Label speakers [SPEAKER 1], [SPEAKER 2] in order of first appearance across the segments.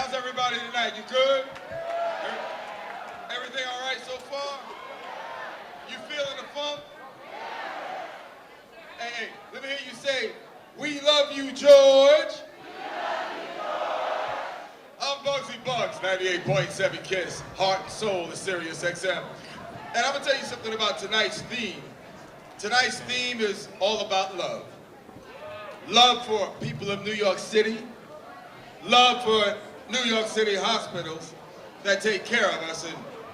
[SPEAKER 1] How's everybody tonight? You good? Everything all right so far? You feeling the funk? Hey, let me hear you say, "We love you, George." I'm Bugsy Bugs, 98.7 KISS, Heart and Soul of Sirius XM. And I'm gonna tell you something about tonight's theme. Tonight's theme is all about love. Love for people of New York City, love for New York City hospitals that take care of us,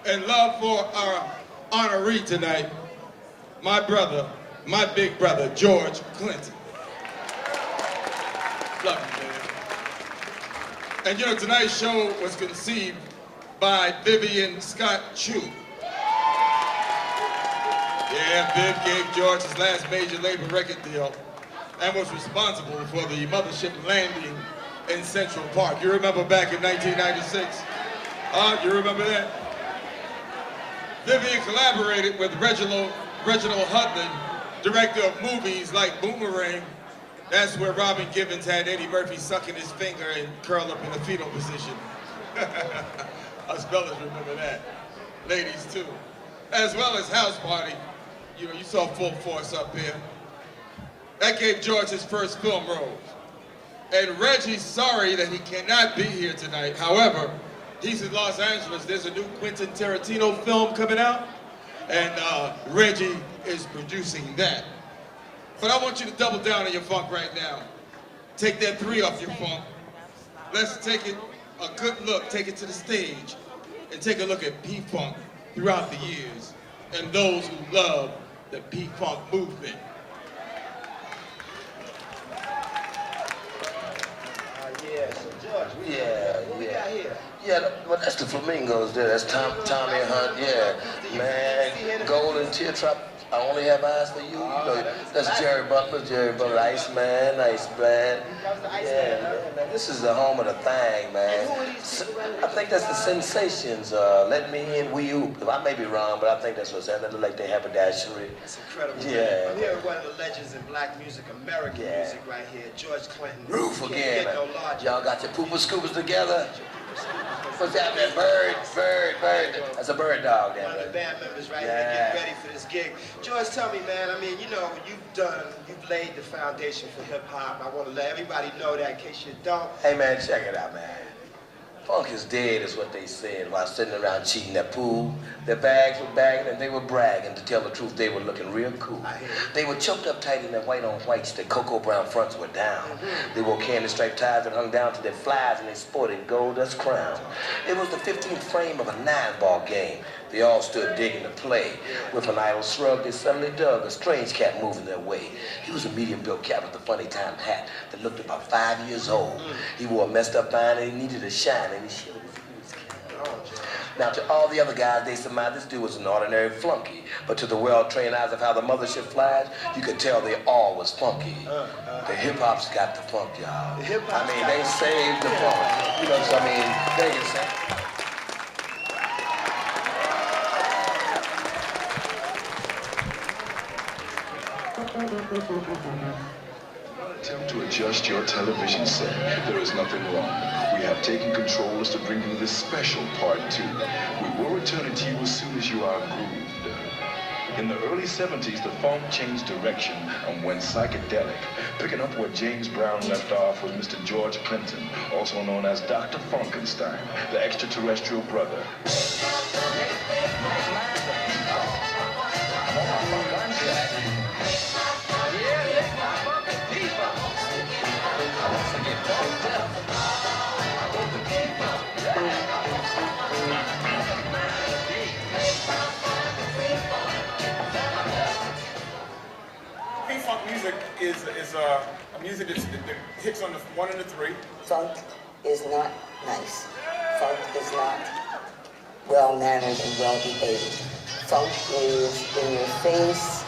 [SPEAKER 1] and love for our honoree tonight, my brother, my big brother, George Clinton. Love you, man. And you know, tonight's show was conceived by Vivian Scott Chu. Yeah, Viv gave George his last major label record deal and was responsible for the mothership landing in Central Park. You remember back in 1996? You remember that? Vivian collaborated with Reginald Hudlin, director of movies like Boomerang. That's where Robin Givens had Eddie Murphy sucking his finger and curl up in the fetal position. Us fellas remember that. Ladies too. As well as House Party. You know, you saw Full Force up here. That gave George his first film role. And Reggie's sorry that he cannot be here tonight. However, he's in Los Angeles. There's a new Quentin Tarantino film coming out, and Reggie is producing that. But I want you to double down on your funk right now. Take that 3 off your funk. Let's take it a good look, take it to the stage, and take a look at P-Funk throughout the years, and those who love the P-Funk movement.
[SPEAKER 2] Yeah, so George, what we got here? Yeah, well, that's the Flamingos there. That's Tommy Hunt, yeah. Man, Golden Teardrop, I only have eyes for you. You know, that's Jerry Butler, Iceman, yeah, man, this is the home of the thing, man. I think that's the Sensations, Let Me In, We You. I may be wrong, but I think that's what's happening. They look like they have a dashery.
[SPEAKER 3] That's incredible.
[SPEAKER 2] Yeah.
[SPEAKER 3] I'm here with one of the legends in black music, American music right here, George Clinton.
[SPEAKER 2] Roof again, man.
[SPEAKER 3] No
[SPEAKER 2] Y'all got your pooper scoopers together? What's that, man? Bird. That's a bird dog,
[SPEAKER 3] One of the band members right here getting ready for this gig. George, tell me, man, I mean, you know, you've laid the foundation for hip hop. I want to let everybody know that in case you don't.
[SPEAKER 2] Hey, man, check it out, man. Funk is dead is what they said while sitting around cheating at pool. Their bags were bagging and they were bragging. To tell the truth, they were looking real cool. They were choked up tight in their white on whites. Their cocoa brown fronts were down. They wore candy striped ties that hung down to their flies and they sported gold dust crowns. It was the 15th frame of a 9-ball game. They all stood digging the play. With an idle shrug, they suddenly dug a strange cat moving their way. He was a medium-built cat with a funny-timed hat that looked about 5 years old. He wore a messed-up vine and he needed a shine, and he shivered his cat. Now, to all the other guys, they surmised this dude was an ordinary flunky. But to the well-trained eyes of how the mothership flies, you could tell they all was funky. The hip-hop's got the funk, y'all. I mean, they saved the funk. You know what I mean? They can say.
[SPEAKER 4] Attempt to adjust your television set. There is nothing wrong. We have taken control as to bring you this special part 2. We will return it to you as soon as you are grooved. In the early 70s, the funk changed direction and went psychedelic. Picking up where James Brown left off was Mr. George Clinton, also known as Dr. Funkenstein, the extraterrestrial brother.
[SPEAKER 1] P-Funk music is a music that hits on the 1 and the 3.
[SPEAKER 5] Funk is not nice. Funk is not well-mannered and well-behaved. Funk is in your face,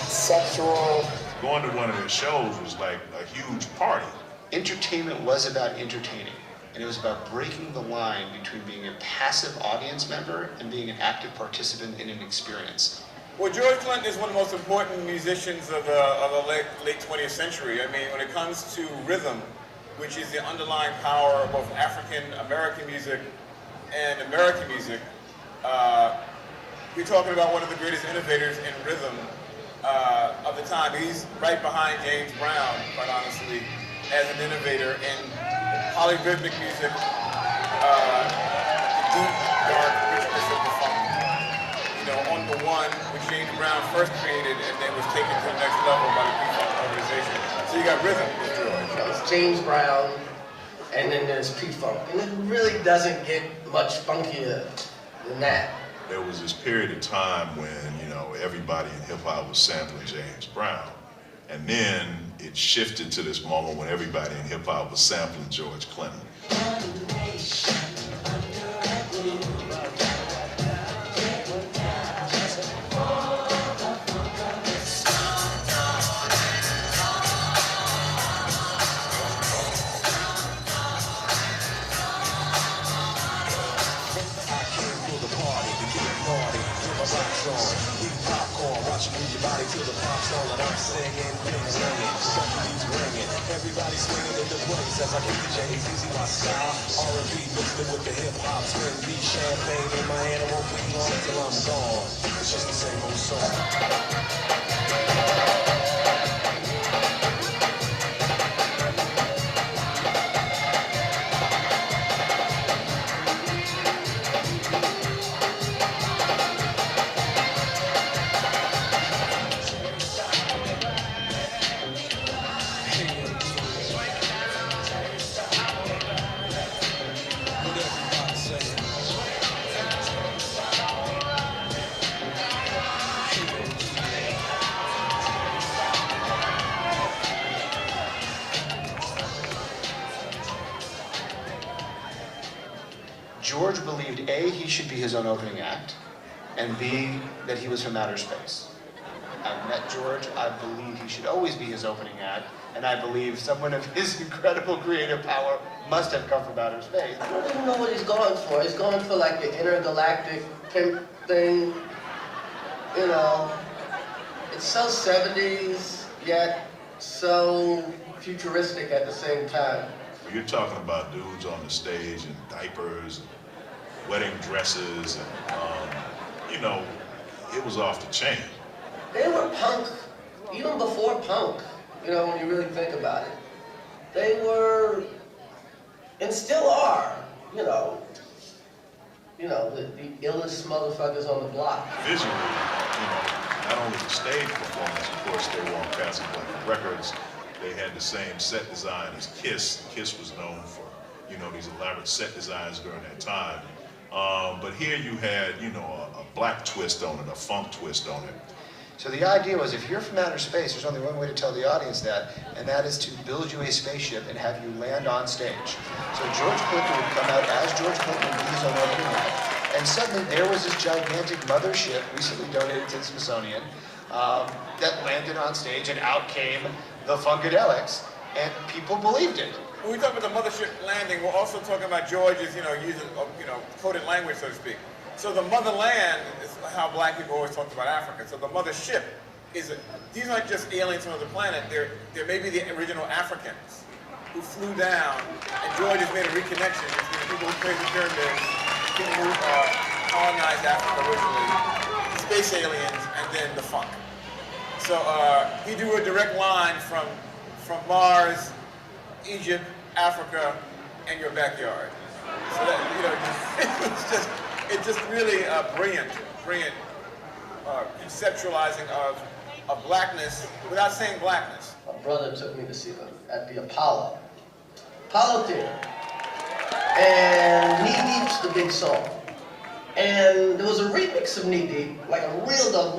[SPEAKER 5] sexual.
[SPEAKER 6] Going to one of their shows was like a huge party.
[SPEAKER 7] Entertainment was about entertaining, and it was about breaking the line between being a passive audience member and being an active participant in an experience.
[SPEAKER 1] Well, George Clinton is one of the most important musicians of the late 20th century. I mean, when it comes to rhythm,
[SPEAKER 8] which is the underlying power of both African American music and American music. We're talking about one of the greatest innovators in rhythm of the time. He's right behind James Brown, quite honestly, as an innovator in polyrhythmic music, the deep, dark richness of the funk. You know, on the one, which James Brown first created and then was taken to the next level by the P-Funk organization. So you got rhythm, Mr. George.
[SPEAKER 9] It's James Brown, and then there's P-Funk. And it really doesn't get much funkier than that.
[SPEAKER 6] There was this period of time when, you know, everybody in hip-hop was sampling James Brown. And then it shifted to this moment when everybody in hip-hop was sampling George Clinton.
[SPEAKER 10] Everybody swinging in the place as I keep the J's easy my style. R&B mixed with the hip hop, spin B champagne in my hand. I won't be long till I'm gone. It's just the same old song.
[SPEAKER 7] George believed A, he should be his own opening act, and B, that he was from outer space. I've met George, I believe he should always be his opening act, and I believe someone of his incredible creative power must have come from outer space.
[SPEAKER 9] I don't even know what he's going for. He's going for like the intergalactic pimp thing, you know. It's so 70s, yet so futuristic at the same time.
[SPEAKER 6] You're talking about dudes on the stage in diapers, and wedding dresses, and, you know, it was off the chain.
[SPEAKER 9] They were punk, even before punk, you know, when you really think about it. They were, and still are, you know, the illest motherfuckers on the block.
[SPEAKER 6] Visually, you know, not only the stage performance, of course, they were on Casablanca Records. They had the same set design as Kiss. Kiss was known for, you know, these elaborate set designs during that time. But here you had, you know, a black twist on it, a funk twist on it.
[SPEAKER 7] So the idea was, if you're from outer space, there's only one way to tell the audience that, and that is to build you a spaceship and have you land on stage. So George Clinton would come out as George Clinton and be his own opening act, and suddenly there was this gigantic mothership, recently donated to the Smithsonian, that landed on stage, and out came the Funkadelics, and people believed it.
[SPEAKER 8] When we talk about the mothership landing, we're also talking about George's, you know, using, you know, coded language, so to speak. So the motherland is how black people always talked about Africa. So the mothership is, these aren't just aliens from the planet, they're maybe the original Africans who flew down, and George has made a reconnection between the people who created the pyramids, people who colonized Africa originally, the space aliens, and then the funk. So he drew a direct line from Mars, Egypt, Africa, and your backyard. So that, you know, it's just really brilliant conceptualizing of blackness without saying blackness.
[SPEAKER 9] My brother took me to see them at the Apollo Theater, and Knee Deep's the big song. And there was a remix of Knee Deep, like the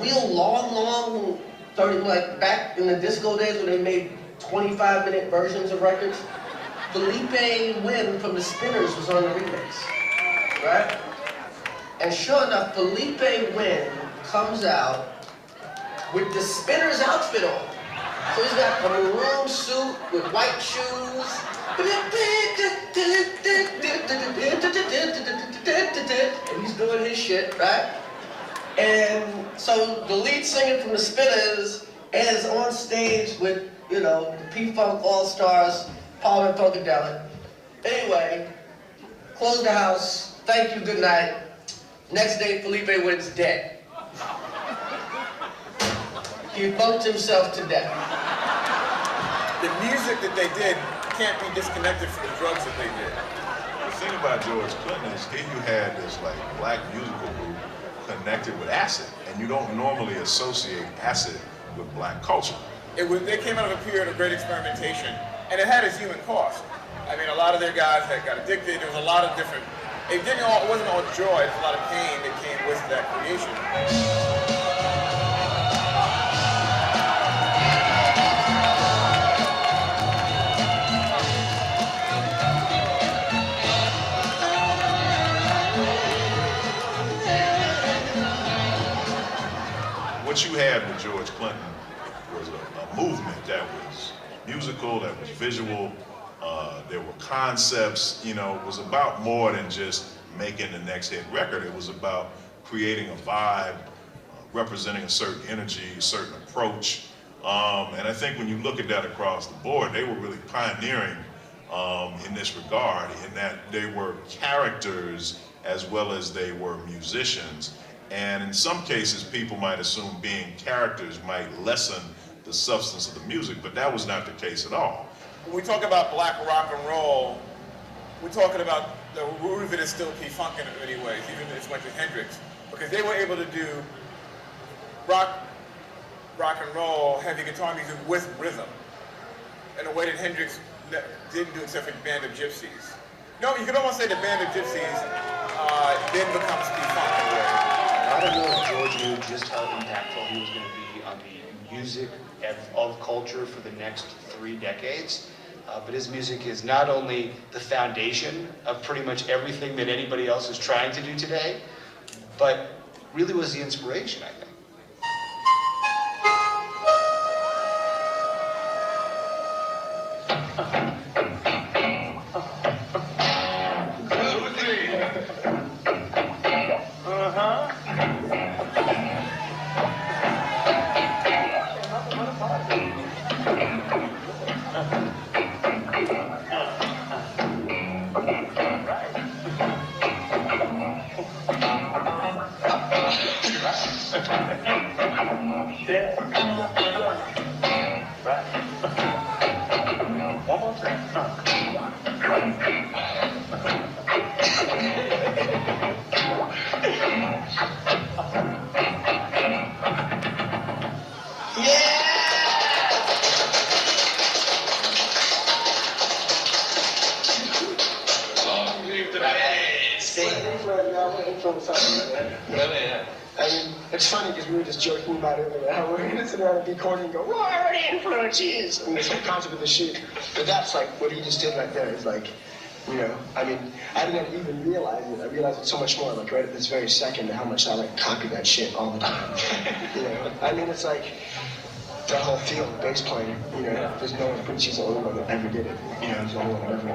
[SPEAKER 9] real long 30, like back in the disco days when they made 25-minute versions of records. Felipe Wynn from the Spinners was on the remix, right? And sure enough, Felipe Wynn comes out with the Spinners outfit on. So he's got a maroon suit with white shoes. And he's doing his shit, right? And so the lead singer from the Spinners is on stage with, you know, the P-Funk All-Stars, Paul and Funkadelic. Anyway, closed the house. Thank you, good night. Next day, Felipe wins dead. He bumped himself to death.
[SPEAKER 8] The music that they did can't be disconnected from the drugs that they did.
[SPEAKER 6] The thing about George Clinton is here you had this like black musical group connected with acid, and you don't normally associate acid with black culture.
[SPEAKER 8] They came out of a period of great experimentation, and it had its human cost. I mean, a lot of their guys that got addicted. There was a lot of different. It wasn't all joy. There's a lot of pain that came with that creation.
[SPEAKER 6] What you had with George Clinton was a movement that was musical, that was visual. There were concepts, you know, it was about more than just making the next hit record. It was about creating a vibe, representing a certain energy, a certain approach. And I think when you look at that across the board, they were really pioneering in this regard, in that they were characters as well as they were musicians. And in some cases, people might assume being characters might lessen the substance of the music, but that was not the case at all.
[SPEAKER 8] When we talk about black rock and roll, we're talking about the root of it is still P-Funk in many ways, even as much as Hendrix, because they were able to do rock and roll, heavy guitar music with rhythm in a way that Hendrix didn't do except for the Band of Gypsies. No, you could almost say the Band of Gypsies then becomes P-Funk in a way.
[SPEAKER 7] I don't know if George knew just how impactful he was going to be on the music of culture for the next 3 decades. But his music is not only the foundation of pretty much everything that anybody else is trying to do today, but really was the inspiration, I think.
[SPEAKER 3] I mean, it's funny because we were just joking about it earlier, how we're gonna sit around and be corny and go, "Well, I already influence is," and this whole concept of the shit. But that's like what he just did right there. It's like, you know, I mean, I didn't even realize it. I realized it so much more, like right at this very second, how much I like copy that shit all the time. You know, I mean, it's like that whole feel of bass playing. You know, there's no one. She's the only one that ever did it. You know, he's the only one that ever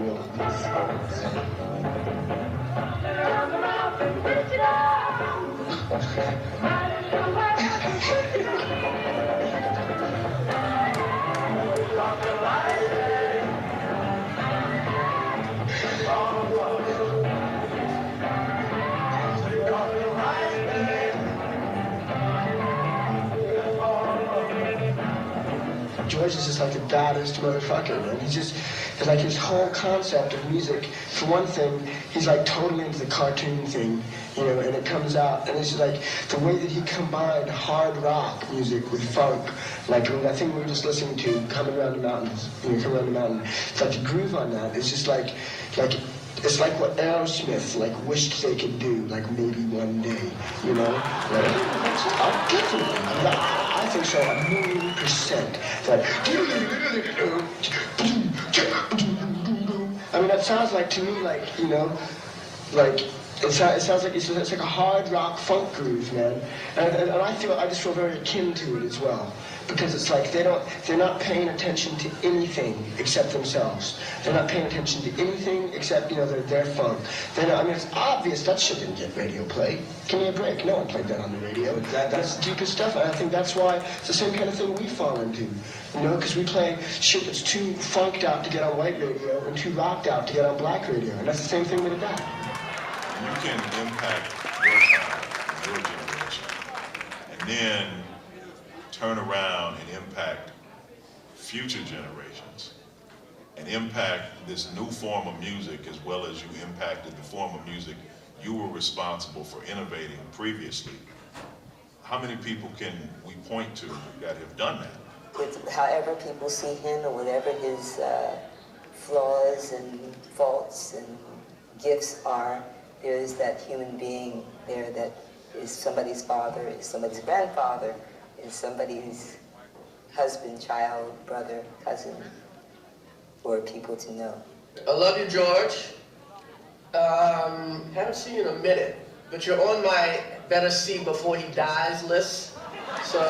[SPEAKER 3] George is just like the baddest motherfucker, man. He's just, like his whole concept of music, for one thing, he's like totally into the cartoon thing, you know, and it comes out, and it's just like the way that he combined hard rock music with funk, like I think we were just listening to Coming Around the Mountains, you know, Coming Around the Mountain. It's like the groove on that is just like, it's like what Aerosmith like wished they could do, like maybe one day, you know? Like, I think so, 1,000,000%. That. I mean, that sounds like to me like, you know, like It sounds like it's like a hard rock funk groove, man. And I just feel very akin to it as well, because it's like they're not paying attention to anything except themselves. They're not paying attention to anything except their funk. I mean, it's obvious that shit didn't get radio play. Give me a break. No one played that on the radio. That's the deepest stuff, and I think that's why it's the same kind of thing we fall into. Because we play shit that's too funked out to get on white radio and too rocked out to get on black radio, and that's the same thing with that.
[SPEAKER 6] You can impact your time, your generation, and then turn around and impact future generations, and impact this new form of music as well as you impacted the form of music you were responsible for innovating previously. How many people can we point to that have done that?
[SPEAKER 5] With however people see him or whatever his flaws and faults and gifts are, there is that human being there that is somebody's father, is somebody's grandfather, is somebody's husband, child, brother, cousin, for people to know.
[SPEAKER 9] I love you, George. Haven't seen you in a minute, but you're on my better see before he dies list. So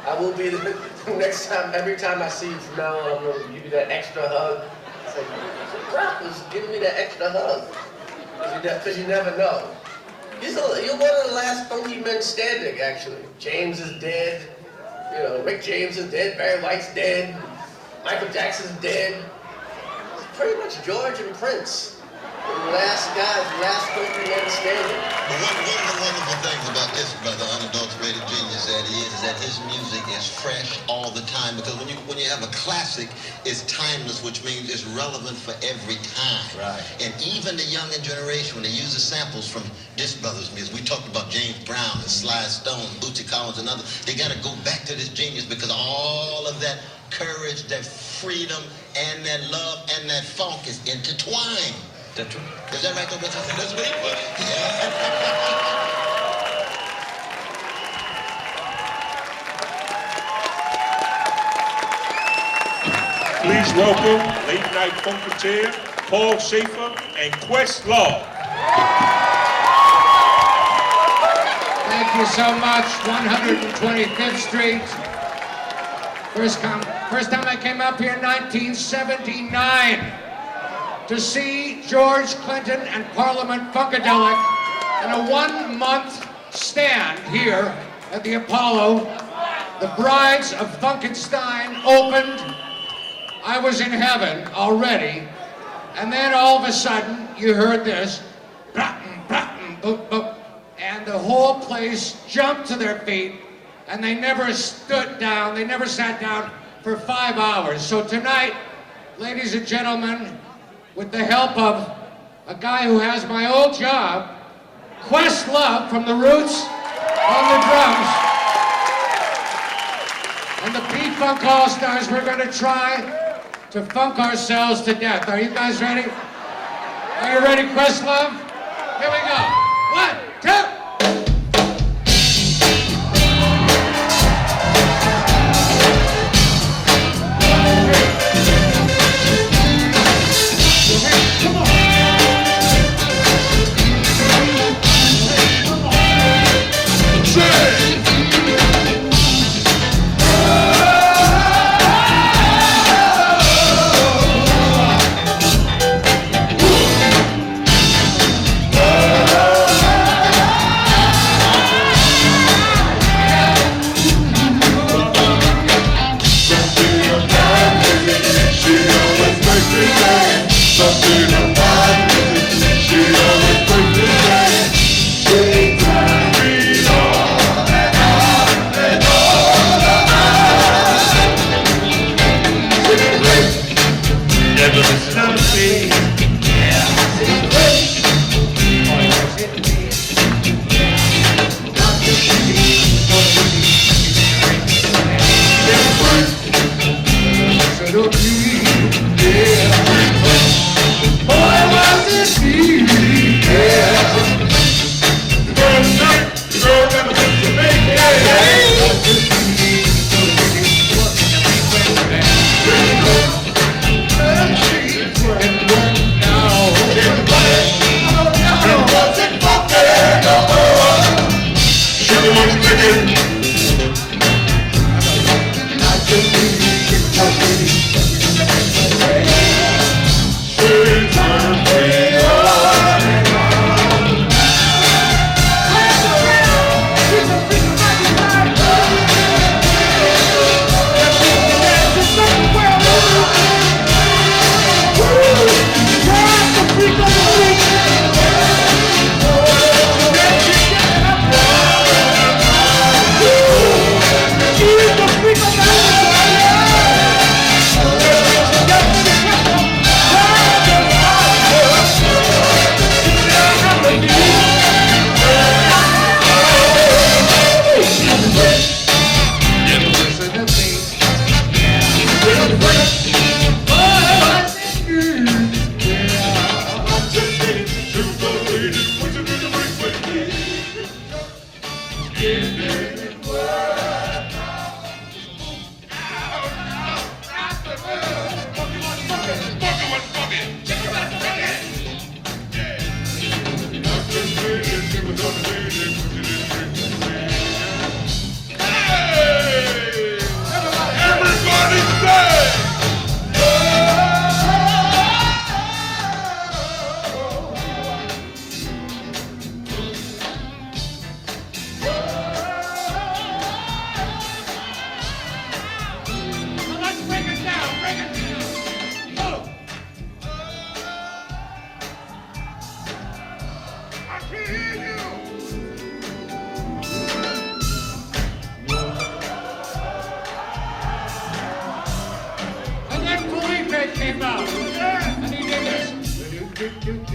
[SPEAKER 9] I will be the next time, every time I see you from now on, I'm going to give you that extra hug. It's like, Brock was giving me that extra hug. Because you never know. You're one of the last funky men standing, actually. James is dead. Rick James is dead. Barry White's dead. Michael Jackson's dead. It's pretty much George and Prince. The last guys, last funky men standing.
[SPEAKER 11] But one of the wonderful things about this brother, unadulterated genius, that he is that his music is fresh all the time. Because when you have a classic, it's timeless, which means it's relevant for every time.
[SPEAKER 2] Right.
[SPEAKER 11] And even the younger generation, when they use the samples from this brother's music, we talked about James Brown and Sly Stone, Bootsy Collins, and others. They got to go back to this genius because all of that courage, that freedom, and that love, and that funk is intertwined.
[SPEAKER 2] Is that true?
[SPEAKER 11] Is that right, though, brother? That's what he put.
[SPEAKER 12] Please welcome late night funketeer Paul Schaefer and Questlove.
[SPEAKER 13] Thank you so much. 125th Street. First time I came up here in 1979 to see George Clinton and Parliament Funkadelic in a 1-month stand here at the Apollo. The Brides of Funkenstein opened. I was in heaven already. And then all of a sudden, you heard this, boop, boop, and the whole place jumped to their feet, and they never stood down, they never sat down for 5 hours. So tonight, ladies and gentlemen, with the help of a guy who has my old job, Questlove from the Roots on the drums, and the P-Funk All-Stars, we're gonna try to funk ourselves to death. Are you guys ready? Are you ready, Questlove? Here we go. 1, 2.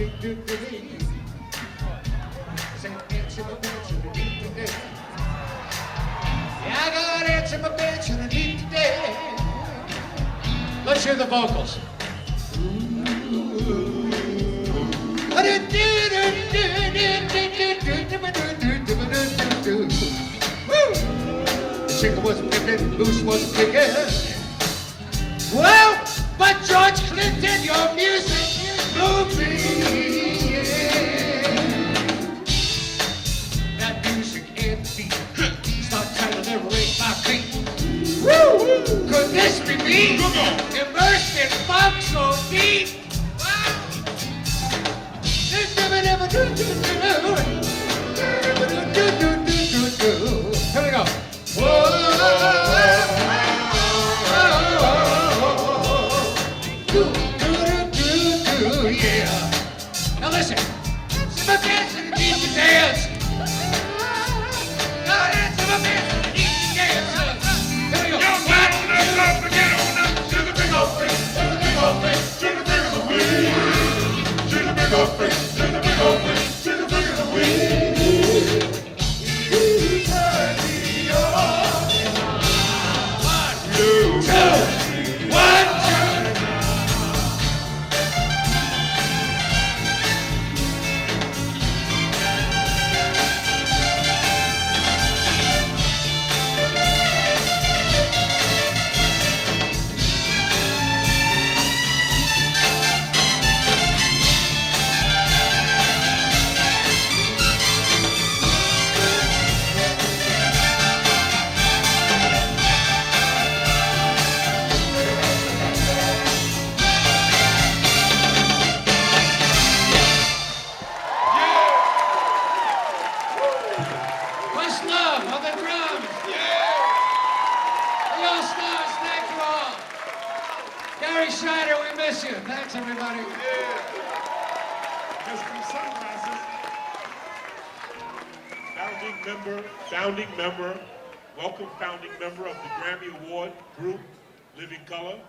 [SPEAKER 13] Yeah, I got ants in my bed to the deep today. Let's hear the vocals. The chicken was picking, loose was kicking. Well, but George Clinton, your music blew me. That music and beat start trying to liberate my feet. Woo! Could this be me? Immersed in funk so deep. Here we go. Yeah. Now listen. Some dancing need to dance. Now dance, some dancing need to dance. Here we go. Get on up, get on up. To the big old face, to the big old face, to the big of the weed. To the big old face, to the big old face, to the big of the weed. Thanks, everybody.
[SPEAKER 12] Founding member, welcome founding member of the Grammy Award group, Living Color,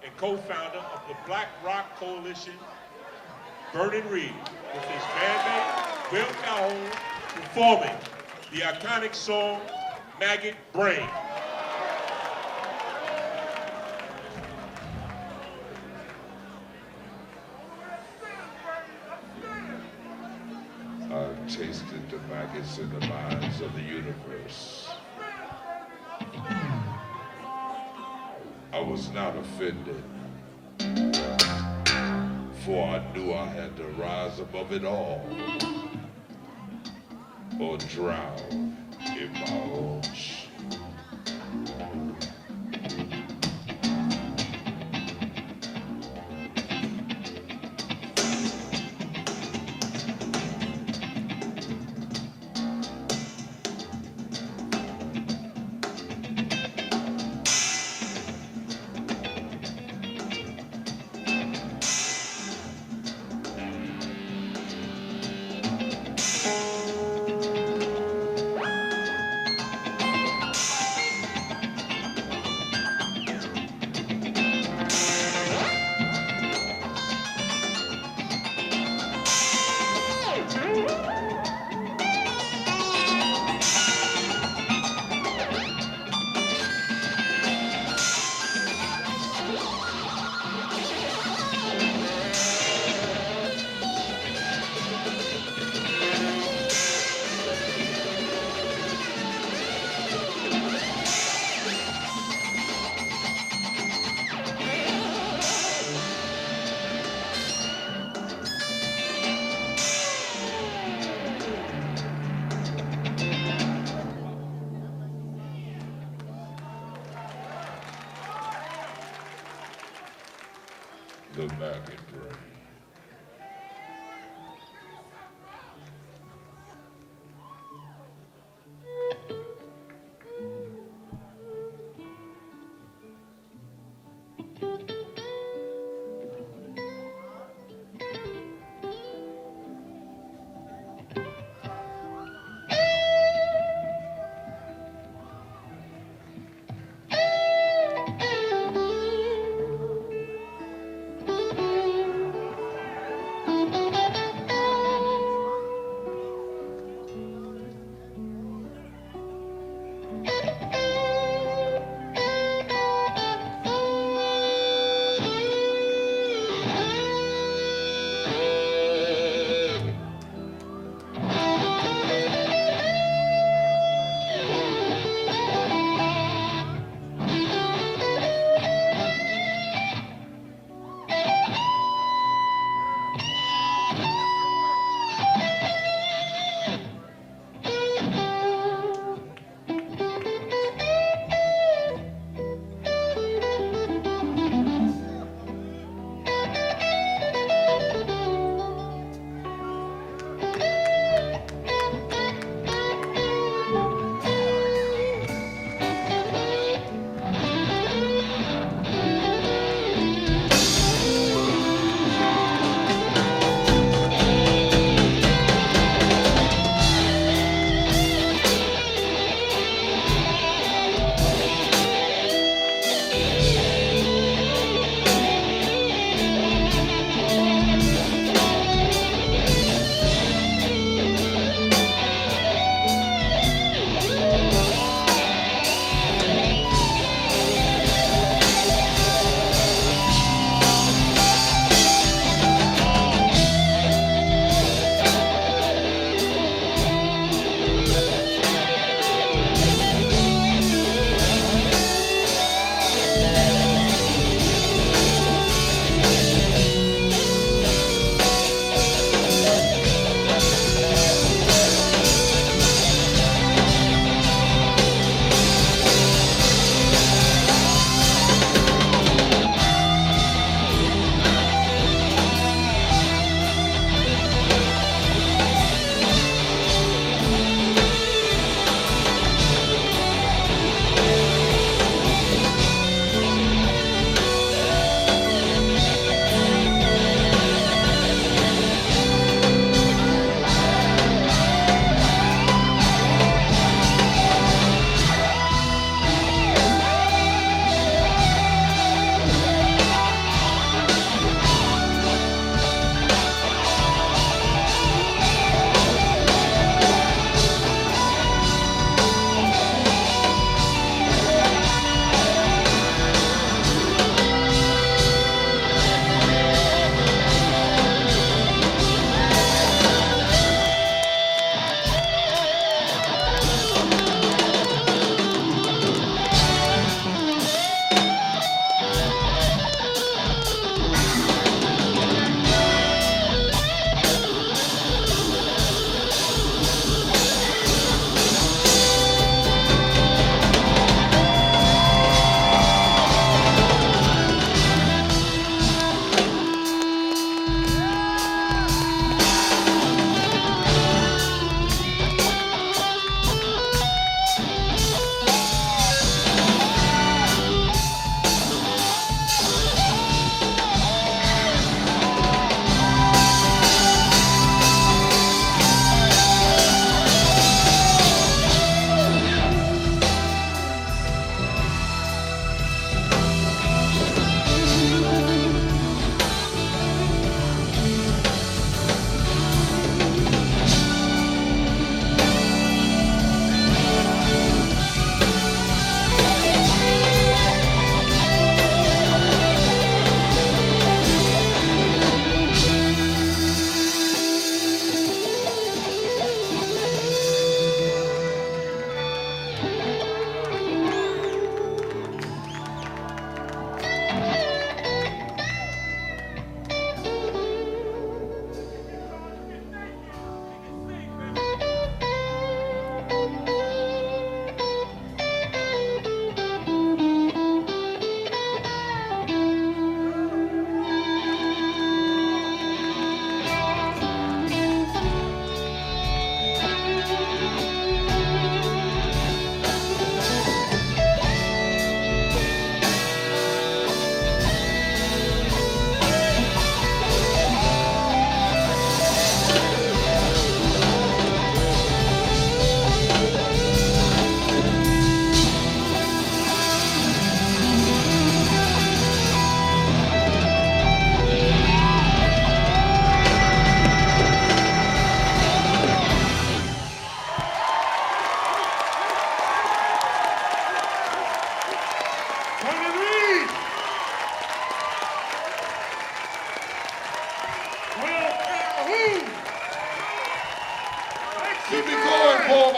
[SPEAKER 12] and co-founder of the Black Rock Coalition, Vernon Reed, with his bandmate, Will Calhoun, performing the iconic song, Maggot Brain.
[SPEAKER 14] I've tasted the maggots in the minds of the universe. I was not offended, for I knew I had to rise above it all, or drown in my own shit.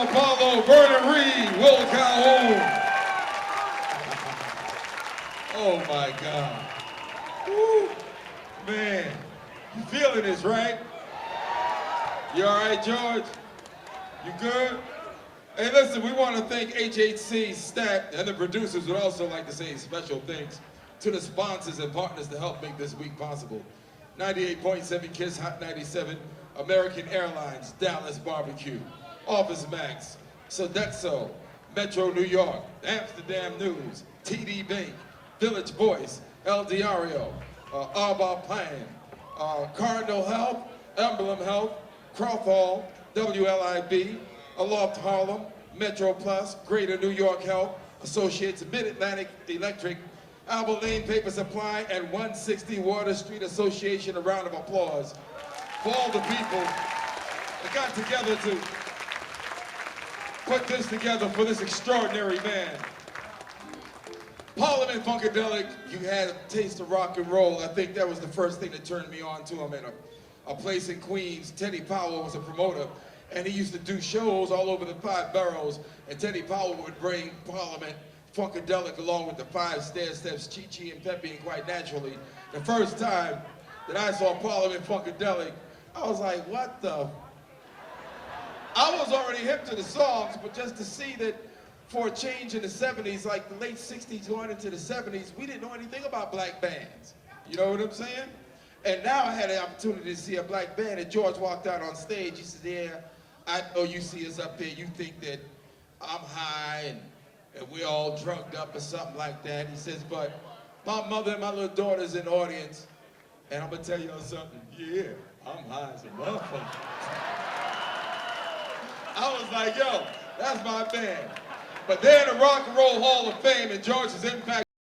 [SPEAKER 1] Apollo, Vernon Reed, Will Calhoun. Oh my God. Woo. Man, you feeling this, right? You all right, George? You good? Hey, listen, we want to thank HHC staff and the producers would also like to say special thanks to the sponsors and partners to help make this week possible. 98.7 KISS Hot 97, American Airlines, Dallas Barbecue, Office Max, Sodexo, Metro New York, Amsterdam News, TD Bank, Village Voice, El Diario, Arba Plan, Cardinal Health, Emblem Health, Crowthall, WLIB, Aloft Harlem, Metro Plus, Greater New York Health, Associates, Mid-Atlantic Electric, Abilene Paper Supply, and 160 Water Street Association. A round of applause for all the people that got together to put this together for this extraordinary man. Parliament Funkadelic, you had a taste of rock and roll. I think that was the first thing that turned me on to him. In a place in Queens, Teddy Powell was a promoter, and he used to do shows all over the 5 boroughs, and Teddy Powell would bring Parliament Funkadelic along with the 5 stair steps, Chi Chi and Pepe, and quite naturally. The first time that I saw Parliament Funkadelic, I was like, what the? I was already hip to the songs, but just to see that for a change in the 70s, like the late 60s going into the 70s, we didn't know anything about black bands. You know what I'm saying? And now I had the opportunity to see a black band, and George walked out on stage. He said, yeah, I know you see us up here. You think that I'm high and we're all drugged up or something like that. He says, but my mother and my little daughter's in the audience, and I'm going to tell y'all something. Yeah, I'm high as a motherfucker. I was like, yo, that's my band. But they're in the Rock and Roll Hall of Fame, and George's impact